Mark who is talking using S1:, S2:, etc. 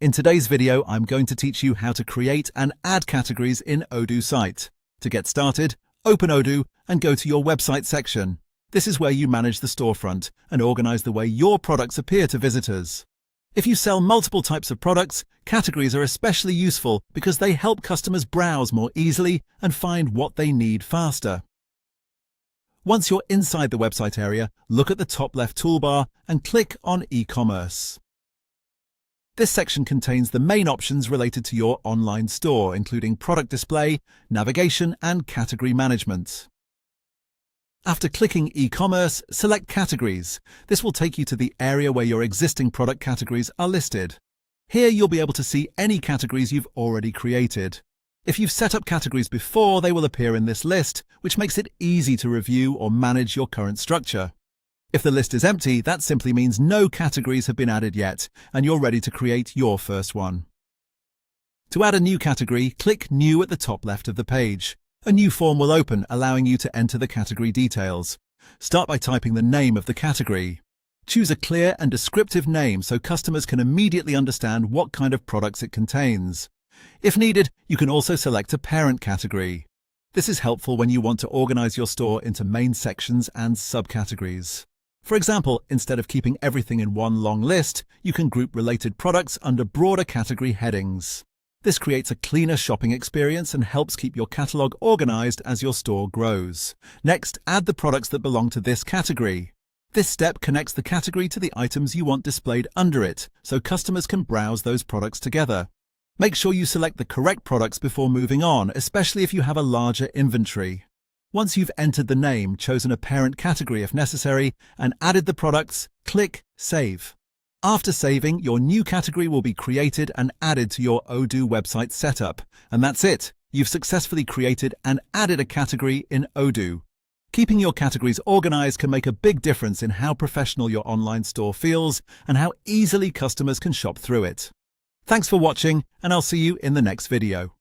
S1: In today's video, I'm going to teach you how to create and add categories in Odoo site. To get started, open Odoo and go to your website section. This is where you manage the storefront and organize the way your products appear to visitors. If you sell multiple types of products, categories are especially useful because they help customers browse more easily and find what they need faster. Once you're inside the website area, look at the top left toolbar and click on eCommerce. This section contains the main options related to your online store, including product display, navigation, and category management. After clicking eCommerce, select Categories. This will take you to the area where your existing product categories are listed. Here you'll be able to see any categories you've already created. If you've set up categories before, they will appear in this list, which makes it easy to review or manage your current structure. If the list is empty, that simply means no categories have been added yet, and you're ready to create your first one. To add a new category, click New at the top left of the page. A new form will open, allowing you to enter the category details. Start by typing the name of the category. Choose a clear and descriptive name so customers can immediately understand what kind of products it contains. If needed, you can also select a parent category. This is helpful when you want to organize your store into main sections and subcategories. For example, instead of keeping everything in one long list, you can group related products under broader category headings. This creates a cleaner shopping experience and helps keep your catalog organized as your store grows. Next, add the products that belong to this category. This step connects the category to the items you want displayed under it, so customers can browse those products together. Make sure you select the correct products before moving on, especially if you have a larger inventory. Once you've entered the name, chosen a parent category if necessary, and added the products, click Save. After saving, your new category will be created and added to your Odoo website setup. And that's it. You've successfully created and added a category in Odoo. Keeping your categories organized can make a big difference in how professional your online store feels and how easily customers can shop through it. Thanks for watching, and I'll see you in the next video.